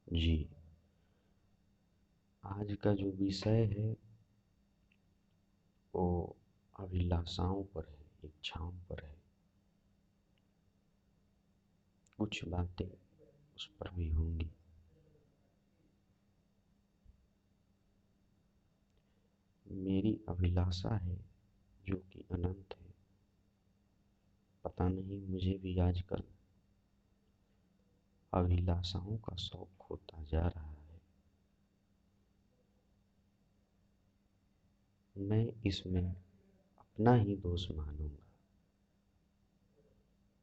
जी, आज का जो विषय है वो अभिलाषाओं पर है, इच्छाओं पर है। कुछ बातें उस पर भी होंगी। मेरी अभिलाषा है जो कि अनंत है। पता नहीं मुझे भी आजकल अभिलाषाओं का शौक होता जा रहा है। मैं इसमें अपना ही दोष मानूंगा।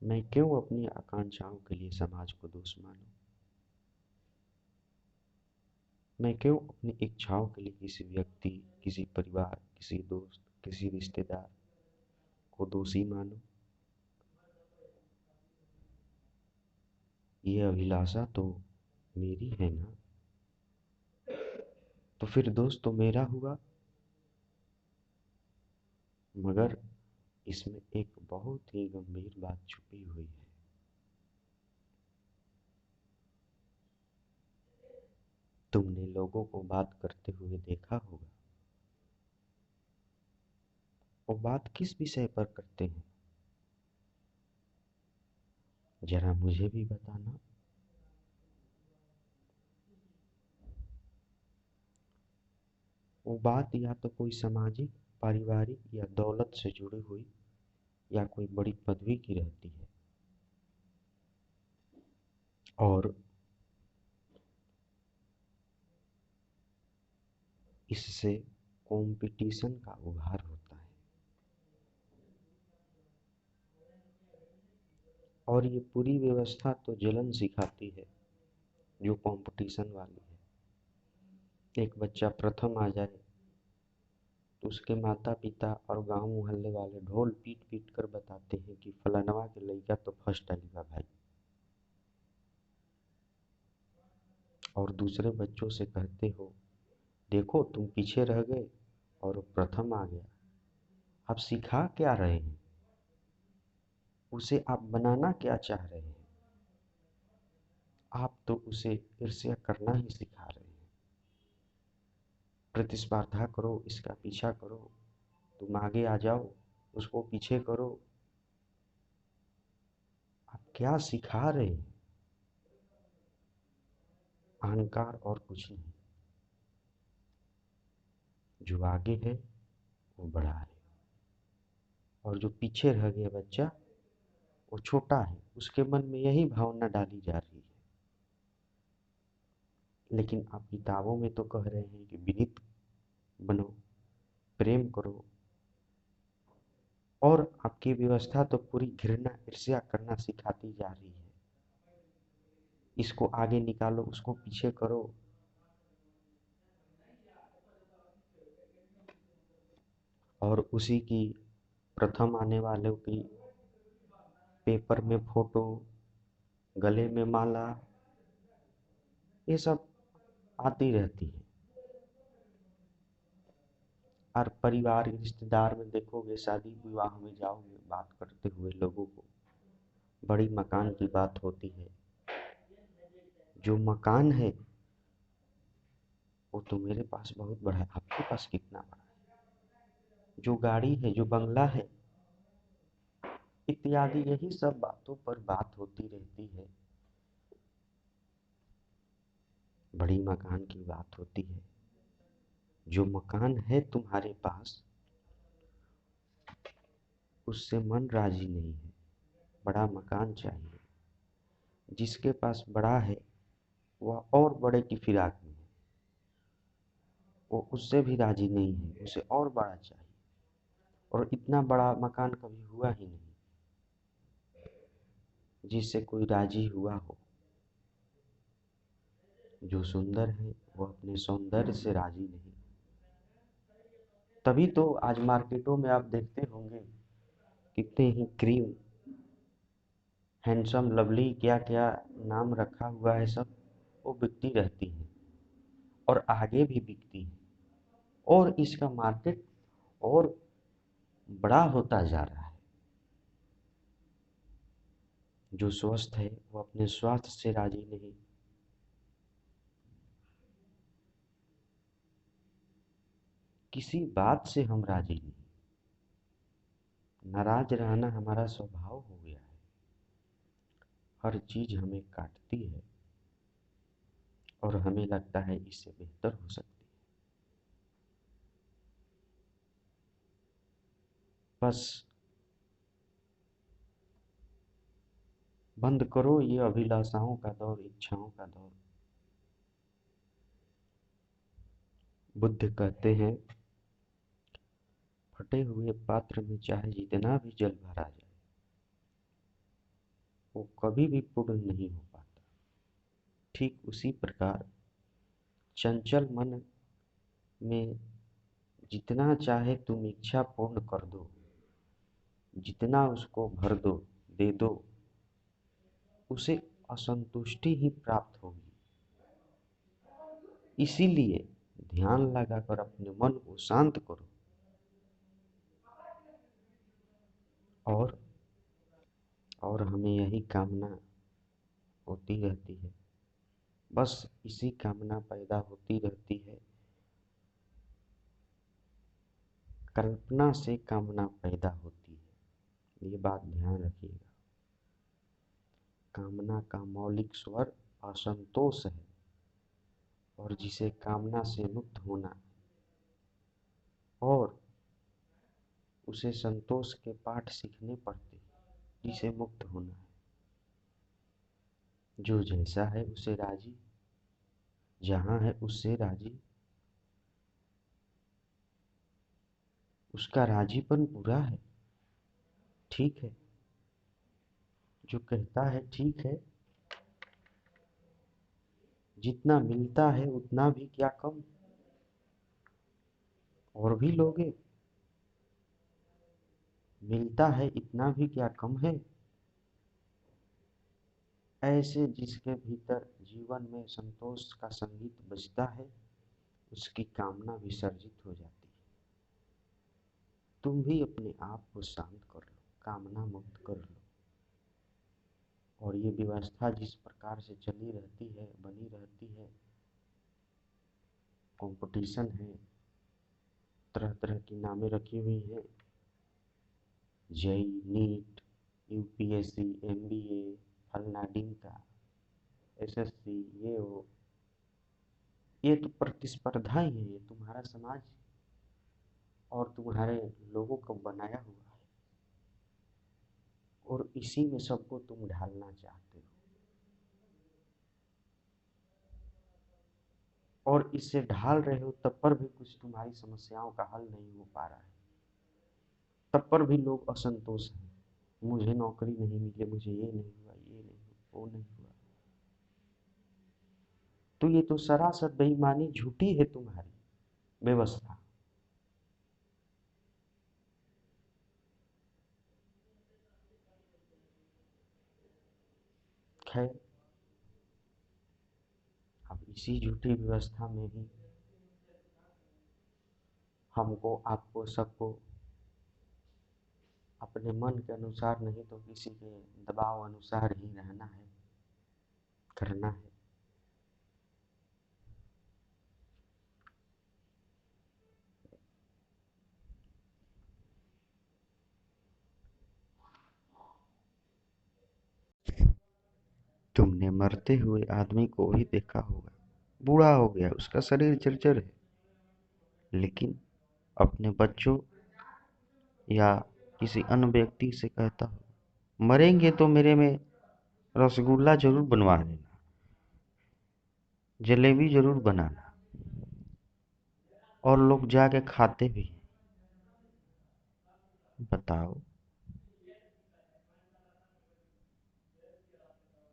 मैं क्यों अपनी आकांक्षाओं के लिए समाज को दोष मानूं? मैं क्यों अपनी इच्छाओं के लिए किसी व्यक्ति, किसी परिवार, किसी दोस्त, किसी रिश्तेदार को दोषी मानूं? ये अभिलाषा तो मेरी है ना, तो फिर दोष तो मेरा हुआ। मगर इसमें एक बहुत ही गंभीर बात छुपी हुई है। तुमने लोगों को बात करते हुए देखा होगा। वो बात किस विषय पर करते हैं, जरा मुझे भी बताना। वो बात या तो कोई सामाजिक, पारिवारिक या दौलत से जुड़ी हुई या कोई बड़ी पदवी की रहती है। और इससे कंपटीशन का उभार होता है। और ये पूरी व्यवस्था तो जलन सिखाती है, जो कंपटीशन वाली है। एक बच्चा प्रथम आ जाए तो उसके माता पिता और गांव मोहल्ले वाले ढोल पीट पीट कर बताते हैं कि फलानवा के लड़का तो फर्स्ट आई बा भाई। और दूसरे बच्चों से कहते हो, देखो तुम पीछे रह गए और वो प्रथम आ गया। आप सिखा क्या रहे हैं? उसे आप बनाना क्या चाह रहे हैं? आप तो उसे ईर्ष्या करना ही सिखा रहे हैं। प्रतिस्पर्धा करो, इसका पीछा करो, तुम आगे आ जाओ, उसको पीछे करो। आप क्या सिखा रहे हैं? अहंकार और कुछ नहीं। जो आगे है वो बड़ा है, और जो पीछे रह गया बच्चा वो छोटा है। उसके मन में यही भावना डाली जा रही है। लेकिन आप किताबों में तो कह रहे हैं कि विनीत बनो, प्रेम करो, और आपकी व्यवस्था तो पूरी घृणा, ईर्ष्या करना सिखाती जा रही है। इसको आगे निकालो, उसको पीछे करो। और उसी की प्रथम आने वालों की पेपर में फोटो, गले में माला, ये सब आती रहती है। और परिवार, रिश्तेदार में देखोगे, शादी विवाह में जाओगे, बात करते हुए लोगों को बड़ी मकान की बात होती है। जो मकान है वो तो मेरे पास बहुत बड़ा है, आपके पास कितना बड़ा है? जो गाड़ी है, जो बंगला है, इत्यादि यही सब बातों पर बात होती रहती है। बड़ी मकान की बात होती है। जो मकान है तुम्हारे पास, उससे मन राजी नहीं है। बड़ा मकान चाहिए। जिसके पास बड़ा है वह और बड़े की फिराक में है। वो उससे भी राजी नहीं है, उसे और बड़ा चाहिए। और इतना बड़ा मकान कभी हुआ ही नहीं जिससे कोई राजी हुआ हो। जो सुंदर है वो अपने सौंदर्य से राजी नहीं। तभी तो आज मार्केटों में आप देखते होंगे कितने ही क्रीम, हैंडसम, लवली, क्या क्या नाम रखा हुआ है, सब वो बिकती रहती है और आगे भी बिकती है। और इसका मार्केट और बड़ा होता जा रहा है। जो स्वस्थ है वो अपने स्वास्थ्य से राजी नहीं। किसी बात से हम राजी नहीं। नाराज रहना हमारा स्वभाव हो गया है। हर चीज हमें काटती है और हमें लगता है इससे बेहतर हो सकती है। बस बंद करो ये अभिलाषाओं का दौर, इच्छाओं का दौर। बुद्ध कहते हैं, फटे हुए पात्र में चाहे जितना भी जल भरा जाए, वो कभी भी पूर्ण नहीं हो पाता। ठीक उसी प्रकार चंचल मन में जितना चाहे तुम इच्छा पूर्ण कर दो, जितना उसको भर दो, दे दो, उसे असंतुष्टि ही प्राप्त होगी। इसीलिए ध्यान लगाकर अपने मन को शांत करो और हमें यही कामना होती रहती है। बस इसी कामना पैदा होती रहती है। कल्पना से कामना पैदा होती है, ये बात ध्यान रखिएगा। कामना का मौलिक स्वर असंतोष है, और जिसे कामना से मुक्त होना और उसे संतोष के पाठ सीखने पड़ते हैं, जिसे मुक्त होना है। जो जैसा है उसे राजी, जहाँ है उससे राजी, उसका राजीपन पूरा है, ठीक है। जो कहता है ठीक है, जितना मिलता है उतना भी क्या कम, और भी लोगे, मिलता है इतना भी क्या कम है। ऐसे जिसके भीतर जीवन में संतोष का संगीत बजता है, उसकी कामना विसर्जित हो जाती है। तुम भी अपने आप को शांत कर लो, कामना मुक्त कर लो। और ये व्यवस्था जिस प्रकार से चली रहती है, बनी रहती है, कंपटीशन है, तरह तरह की नामें रखी हुई हैं, जेई, नीट, यूपीएससी, एमबीए, फलना ढिमका, एसएससी, ये वो, ये तो प्रतिस्पर्धा ही है। ये तुम्हारा समाज और तुम्हारे लोगों को बनाया हुआ है, और इसी में सबको तुम ढालना चाहते हो, और इससे ढाल रहे हो तब पर भी कुछ तुम्हारी समस्याओं का हल नहीं हो पा रहा है। तब पर भी लोग असंतोष हैं, मुझे नौकरी नहीं मिली, मुझे ये नहीं हुआ, ये नहीं हुआ, वो नहीं हुआ। तो ये तो सरासर बेईमानी, झूठी है तुम्हारी व्यवस्था। खैर, अब इसी झूठी व्यवस्था में ही हमको, आपको, सबको अपने मन के अनुसार नहीं तो किसी के दबाव अनुसार ही रहना है, करना है। तुमने मरते हुए आदमी को भी देखा होगा, बूढ़ा हो गया, उसका शरीर जर्जर है, लेकिन अपने बच्चों या किसी अन्य व्यक्ति से कहता हो, मरेंगे तो मेरे में रसगुल्ला जरूर बनवा देना, जलेबी जरूर बनाना। और लोग जाके खाते भी हैं। बताओ,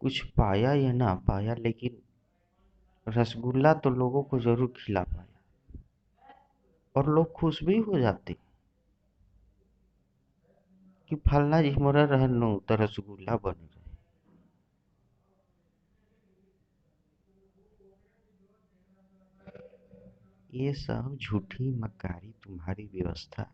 कुछ पाया या ना पाया, लेकिन रसगुल्ला तो लोगों को जरूर खिला पाया, और लोग खुश भी हो जाते कि फलना जी मोरा रहनु तो रसगुल्ला बन रहे। ये सब झूठी मक्कारी तुम्हारी व्यवस्था।